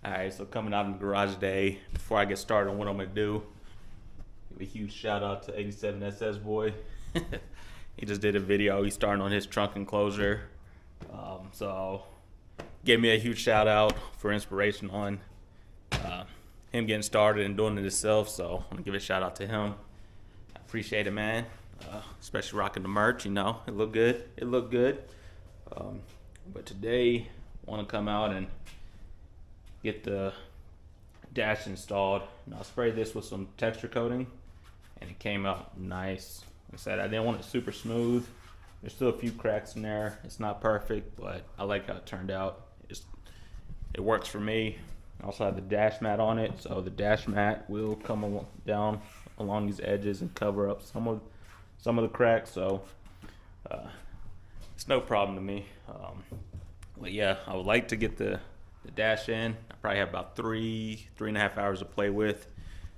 Alright, so coming out in the garage today, before I get started on what I'm gonna do, give a huge shout out to 87SS boy. He just did a video. He's starting on his trunk enclosure. So gave me a huge shout out for inspiration on him getting started and doing it himself. So I'm gonna give a shout out to him. I appreciate it, man. Especially rocking the merch. You know, it looked good. It looked good. But today, I want to come out and get the dash installed. And I'll spray this with some texture coating, and it came out nice. Like I said, I didn't want it super smooth. There's still a few cracks in there. It's not perfect, but I like how it turned out. It works for me. I also have the dash mat on it, so the dash mat will come down along these edges and cover up some of the cracks. So it's no problem to me. But yeah, I would like to get the dash in. I probably have about 3.5 hours to play with.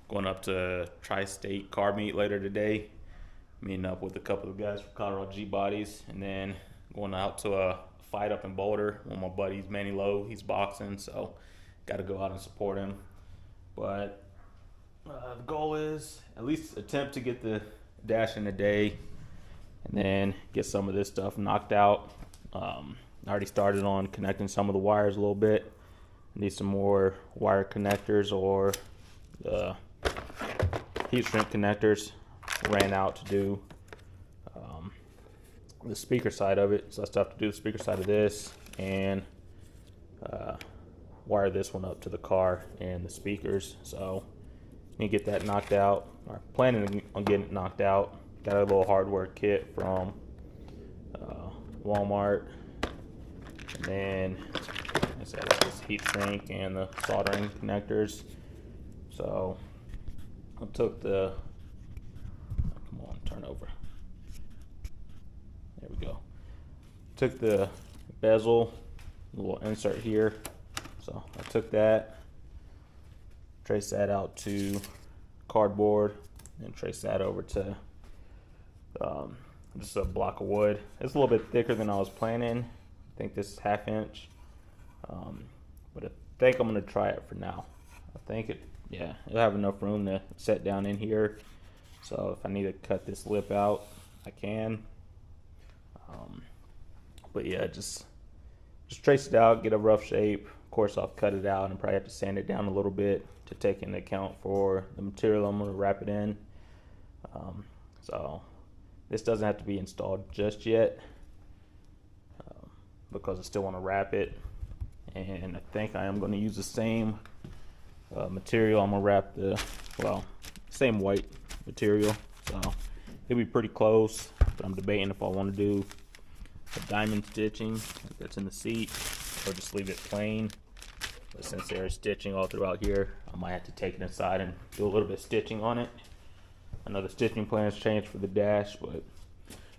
Going up to Tri-State Car Meet later today. Meeting up with a couple of guys from Colorado G Bodies, and then going out to a fight up in Boulder. One of my buddies, Manny Lowe, he's boxing, so got to go out and support him. But the goal is at least attempt to get the dash in a day, and then get some of this stuff knocked out. I already started on connecting some of the wires a little bit. Need some more wire connectors, or the heat shrink connectors. Ran out to do the speaker side of it, so I still have to do the speaker side of this and wire this one up to the car and the speakers. So need to get that knocked out. I'm planning on getting it knocked out. Got a little hardware kit from Walmart, and then I said it's this heat shrink and the soldering connectors. So I took the turn over. There we go. Took the bezel, little insert here. So I took that, traced that out to cardboard, and traced that over to just a block of wood. It's a little bit thicker than I was planning. I think this is 1/2 inch. But I think I'm gonna try it for now. I think it'll have enough room to set down in here. So if I need to cut this lip out, I can. But yeah, just trace it out, get a rough shape. Of course, I'll cut it out and probably have to sand it down a little bit to take into account for the material I'm going to wrap it in. So this doesn't have to be installed just yet, because I still want to wrap it. And I think I am going to use the same material. I'm going to wrap the same white material, so it'll be pretty close. But I'm debating if I want to do a diamond stitching like that's in the seat, or just leave it plain. But since there's stitching all throughout here, I might have to take it inside and do a little bit of stitching on it. I know the stitching plans changed for the dash, but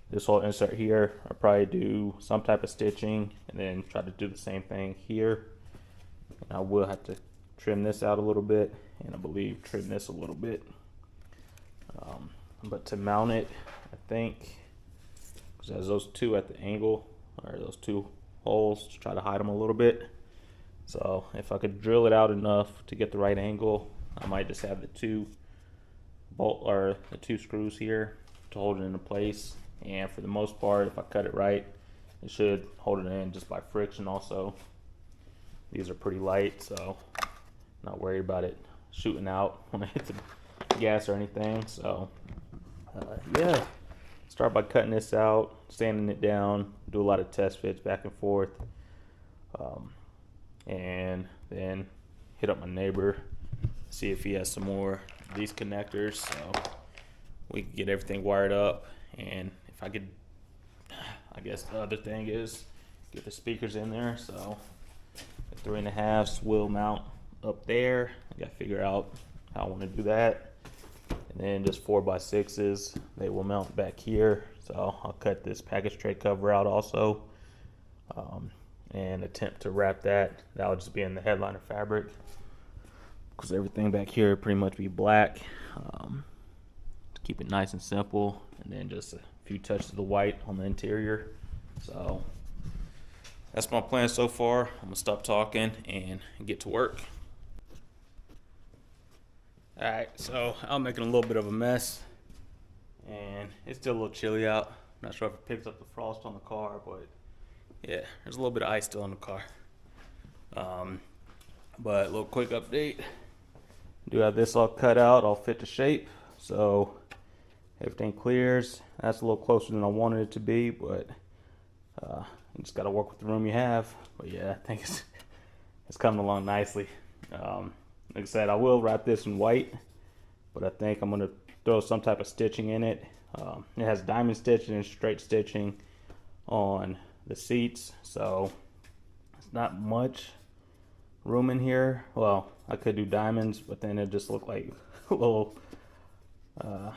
this whole insert here, I'll probably do some type of stitching and then try to do the same thing here. And I will have to trim this out a little bit, and I believe trim this a little bit. But to mount it, I think, because it has those two at the angle, or those two holes, to try to hide them a little bit. So if I could drill it out enough to get the right angle, I might just have the two screws here to hold it into place. And for the most part, if I cut it right, it should hold it in just by friction also. These are pretty light, so not worried about it shooting out when I hit the gas or anything. So yeah, start by cutting this out, sanding it down, do a lot of test fits back and forth, and then hit up my neighbor, see if he has some more of these connectors, so we can get everything wired up. And if I could, I guess the other thing is get the speakers in there. So the 3.5s will mount up there. I gotta figure out how I want to do that. And then just 4x6s, they will mount back here. So I'll cut this package tray cover out also, and attempt to wrap that. That'll just be in the headliner fabric, because everything back here pretty much be black. To keep it nice and simple, and then just a few touches of the white on the interior. So that's my plan so far. I'm gonna stop talking and get to work. Alright, so I'm making a little bit of a mess, and it's still a little chilly out. I'm not sure if it picks up the frost on the car, but yeah, there's a little bit of ice still in the car. But a little quick update. Do have this all cut out, all fit to shape, so everything clears. That's a little closer than I wanted it to be, but you just gotta work with the room you have. But yeah, I think it's coming along nicely. Like I said, I will wrap this in white, but I think I'm gonna throw some type of stitching in it. It has diamond stitching and straight stitching on the seats, so it's not much room in here. Well, I could do diamonds, but then it just look like a little I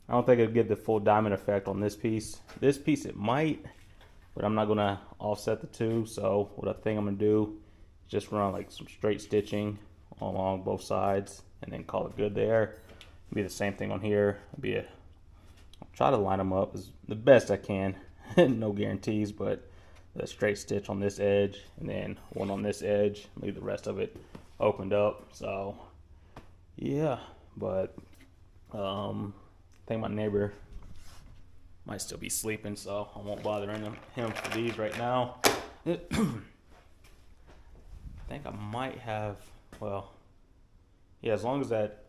don't think it'd give the full diamond effect on this piece. This piece it might, but I'm not gonna offset the two. So what I think I'm gonna do is just run like some straight stitching along both sides and then call it good there. Be the same thing on here. I'll try to line them up as the best I can. No guarantees, but a straight stitch on this edge and then one on this edge. Leave the rest of it opened up. So yeah, but I think my neighbor might still be sleeping, so I won't bother him for these right now. I think I might have, well, yeah, as long as that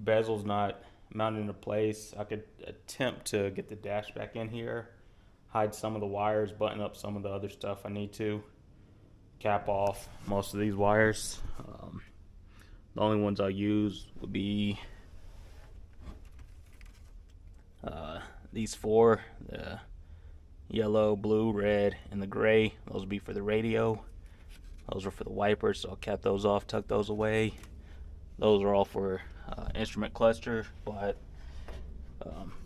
bezel's not mounted into place, I could attempt to get the dash back in here, hide some of the wires, button up some of the other stuff I need to, cap off most of these wires. The only ones I'll use would be these four, the yellow, blue, red, and the gray. Those would be for the radio. Those are for the wipers, so I'll cap those off, tuck those away. Those are all for instrument cluster, but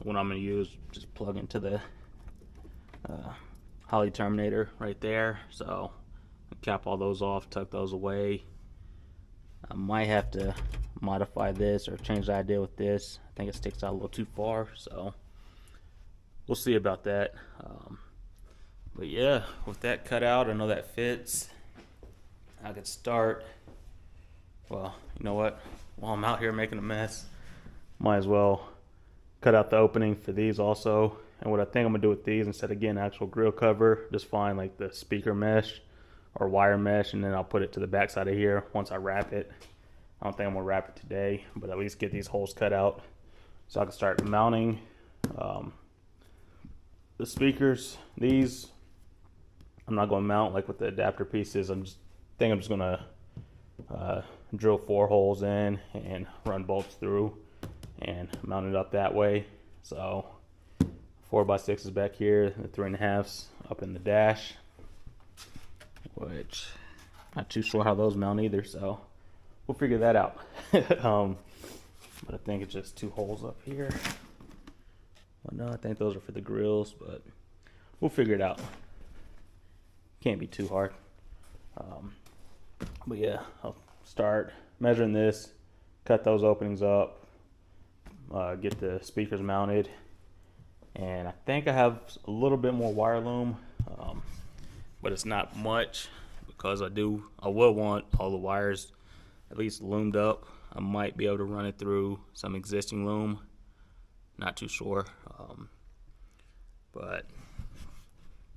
what I'm going to use, just plug into the Holly terminator right there. So I'll cap all those off, tuck those away. I might have to modify this or change the idea with this. I think it sticks out a little too far, so we'll see about that. But yeah, with that cut out, I know that fits. I could start, well, you know what, while I'm out here making a mess, might as well cut out the opening for these also. And what I think I'm gonna do with these, instead of getting actual grill cover, just find like the speaker mesh or wire mesh, and then I'll put it to the back side of here once I wrap it. I don't think I'm gonna wrap it today, but at least get these holes cut out so I can start mounting the speakers. These I'm not gonna mount like with the adapter pieces. I'm just gonna drill 4 holes in and run bolts through and mount it up that way. So 4x6 is back here, the 3.5s up in the dash, which not too sure how those mount either, so we'll figure that out. But I think it's just 2 holes up here. Well, no, I think those are for the grills, but we'll figure it out. Can't be too hard. But yeah, I'll start measuring this, cut those openings up, get the speakers mounted, and I think I have a little bit more wire loom, but it's not much because I will want all the wires at least loomed up. I might be able to run it through some existing loom, not too sure, but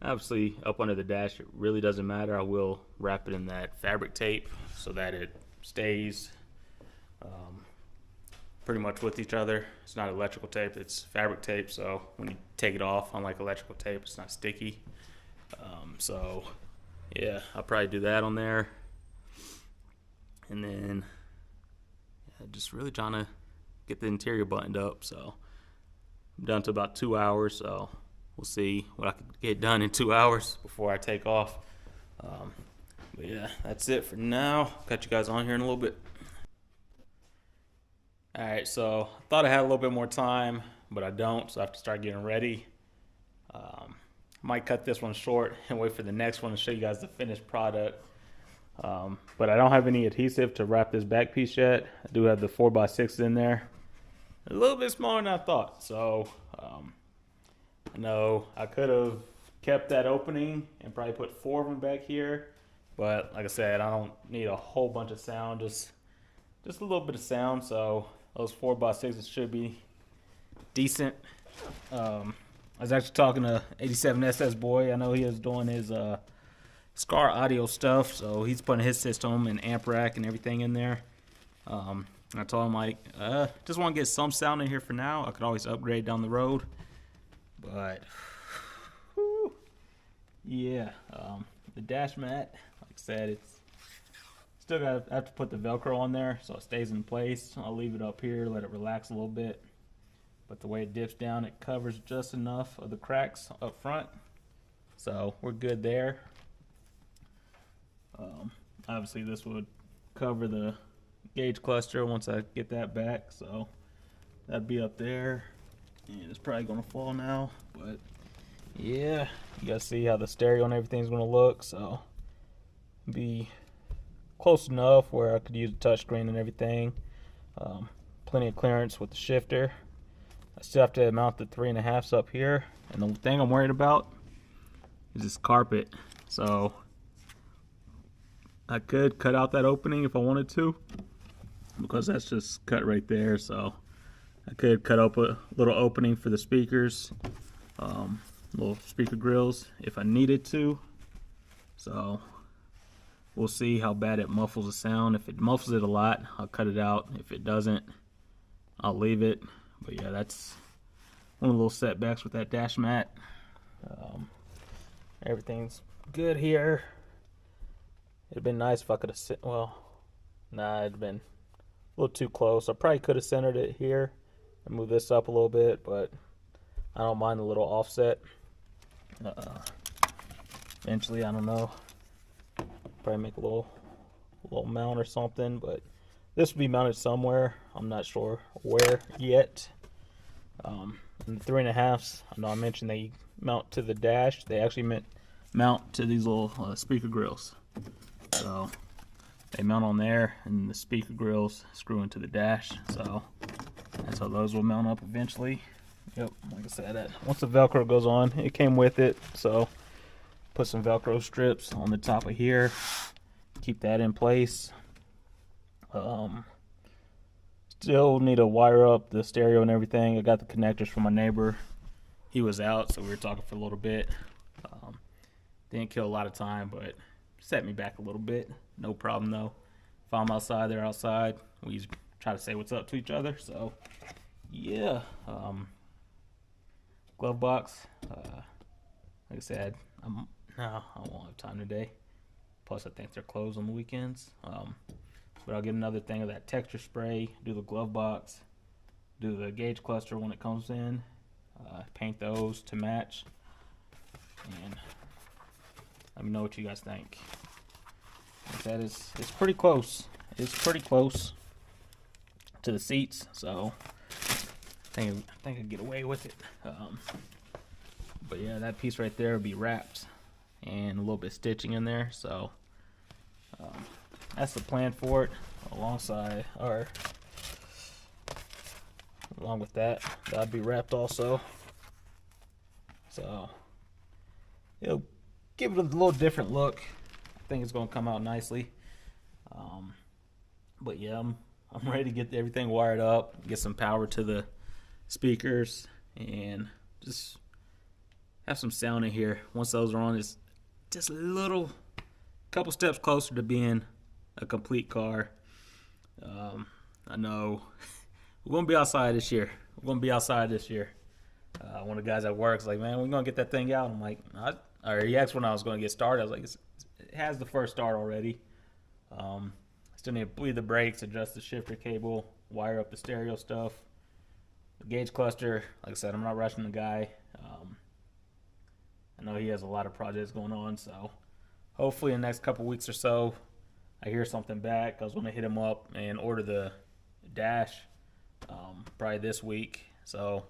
obviously up under the dash it really doesn't matter. I will wrap it in that fabric tape so that it stays pretty much with each other. It's not electrical tape, it's fabric tape, so when you take it off, unlike electrical tape, it's not sticky. So yeah, I'll probably do that on there, and then just really trying to get the interior buttoned up. So I'm down to about 2 hours, so we'll see what I can get done in 2 hours before I take off. But yeah, that's it for now. Got you guys on here in a little bit. Alright, so I thought I had a little bit more time, but I don't, so I have to start getting ready. Might cut this one short and wait for the next one to show you guys the finished product. But I don't have any adhesive to wrap this back piece yet. I do have the 4x6 in there. A little bit smaller than I thought, so I know I could have kept that opening and probably put 4 of them back here, but like I said, I don't need a whole bunch of sound, just a little bit of sound, so those 4x6s should be decent. I was actually talking to 87SS boy. I know he was doing his Scar audio stuff, so he's putting his system and amp rack and everything in there. I told him, like, just want to get some sound in here for now. I could always upgrade down the road, but whew, yeah, the dash mat, like I said, it's still got have to put the Velcro on there so it stays in place. I'll leave it up here, let it relax a little bit, but the way it dips down, it covers just enough of the cracks up front, so we're good there. Obviously this would cover the gauge cluster once I get that back, so that'd be up there, and it's probably gonna fall now, but yeah, you guys see how the stereo and everything's gonna look, so be close enough where I could use a touchscreen and everything. Plenty of clearance with the shifter. I still have to mount the 3.5s up here, and the thing I'm worried about is this carpet, so I could cut out that opening if I wanted to, because that's just cut right there, so I could cut up a little opening for the speakers, little speaker grills if I needed to. So we'll see how bad it muffles the sound. If it muffles it a lot, I'll cut it out. If it doesn't, I'll leave it. But yeah, that's one of the little setbacks with that dash mat. Everything's good here. It'd been nice if I could have it'd been a little too close. I probably could have centered it here and moved this up a little bit, but I don't mind the little offset. Eventually, I don't know, probably make a little mount or something, but this will be mounted somewhere. I'm not sure where yet. And the 3.5s, I know I mentioned they mount to the dash. They actually mount to these little speaker grills. So they mount on there, and the speaker grills screw into the dash. So that's how those will mount up eventually. Yep, like I said, once the Velcro goes on, it came with it. So put some Velcro strips on the top of here, keep that in place. Still need to wire up the stereo and everything. I got the connectors from my neighbor. He was out, so we were talking for a little bit. Didn't kill a lot of time, but set me back a little bit. No problem though. If I'm outside, they're outside. We try to say what's up to each other. So yeah, glove box. Like I said, I won't have time today. Plus, I think they're closed on the weekends. But I'll get another thing of that texture spray. Do the glove box. Do the gauge cluster when it comes in. Paint those to match. And let me know what you guys think. That is, it's pretty close. It's pretty close to the seats, so I think I can get away with it. But yeah, that piece right there will be wrapped and a little bit of stitching in there. So that's the plan for it. Along with that, that'll be wrapped also. So it'll give it a little different look. I think it's going to come out nicely. But yeah, I'm ready to get everything wired up, get some power to the speakers, and just have some sound in here. Once those are on, it's just a couple steps closer to being a complete car. I know we're going to be outside this year. One of the guys at work is like, man, we're going to get that thing out. I'm like, he asked when I was going to get started. I was like, it has the first start already. Still need to bleed the brakes, adjust the shifter cable, wire up the stereo stuff. The gauge cluster, like I said, I'm not rushing the guy. I know he has a lot of projects going on, so hopefully in the next couple weeks or so, I hear something back. I was going to hit him up and order the dash probably this week. So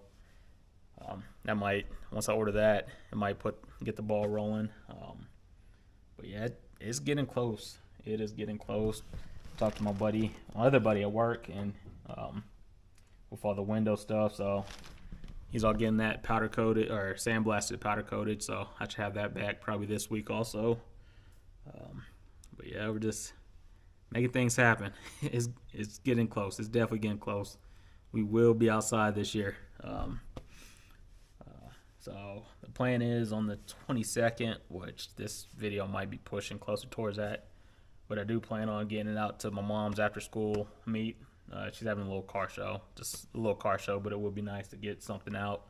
that might, once I order that, it might get the ball rolling. But yeah, it's getting close. It is getting close. Talked to my other buddy at work, and with all the window stuff, so he's all getting that powder coated or sandblasted, powder coated. So I should have that back probably this week also. But yeah, we're just making things happen. It's getting close. It's definitely getting close. we will be outside this year. So the plan is on the 22nd, which this video might be pushing closer towards that. But I do plan on getting it out to my mom's after school meet. She's having a little car show, just a little car show, but it would be nice to get something out.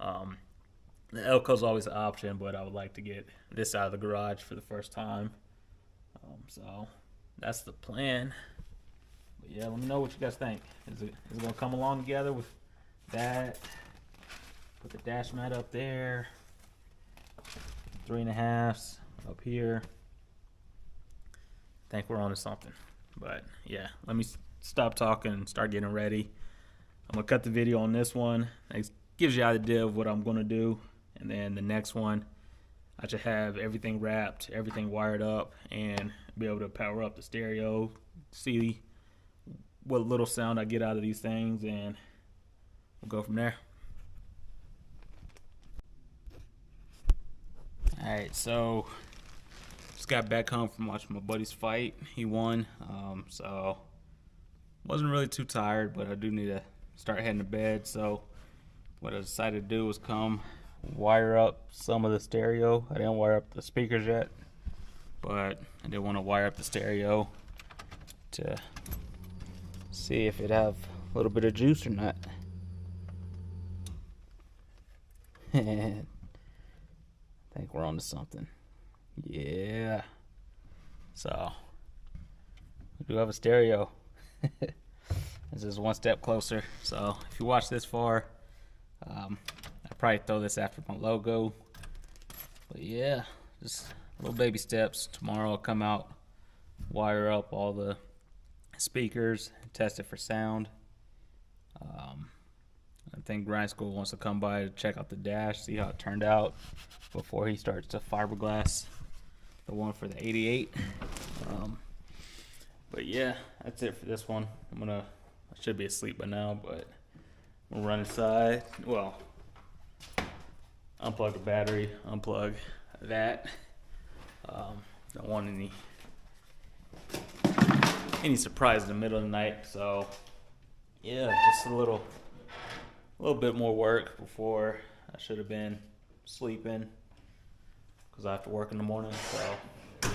The Elco's always an option, but I would like to get this out of the garage for the first time. So that's the plan. But yeah, let me know what you guys think. Is it going to come along together with that? Put the dash mat up there. 3.5s up here. I think we're on to something. But yeah, let me stop talking and start getting ready. I'm going to cut the video on this one. It gives you an idea of what I'm going to do. And then the next one, I should have everything wrapped, everything wired up, and be able to power up the stereo, see what little sound I get out of these things, and we'll go from there. Alright, so just got back home from watching my buddy's fight. He won, so wasn't really too tired, but I do need to start heading to bed. So what I decided to do was come wire up some of the stereo. I didn't wire up the speakers yet, but I did want to wire up the stereo to see if it have a little bit of juice or not. I think we're on to something. Yeah. So we do have a stereo. This is one step closer. So if you watch this far, I'll probably throw this after my logo. But yeah, just little baby steps. Tomorrow I'll come out, wire up all the speakers, test it for sound. I think Grind School wants to come by to check out the dash, see how it turned out before he starts to fiberglass the one for the 88. But yeah, that's it for this one. I should be asleep by now, but we'll run inside. Well, unplug the battery, unplug that. Don't want any surprise in the middle of the night. So yeah, just a little bit more work before I should have been sleeping, because I have to work in the morning. So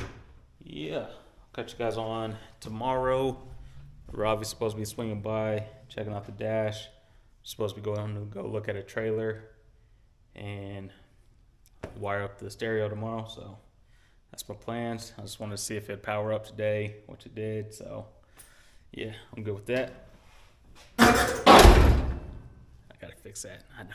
yeah, I'll catch you guys on tomorrow. We're obviously supposed to be swinging by, checking out the dash. We're supposed to be going to go look at a trailer and wire up the stereo tomorrow. So that's my plans. I just wanted to see if it'd power up today, which it did. So yeah, I'm good with that. I gotta fix that, I know.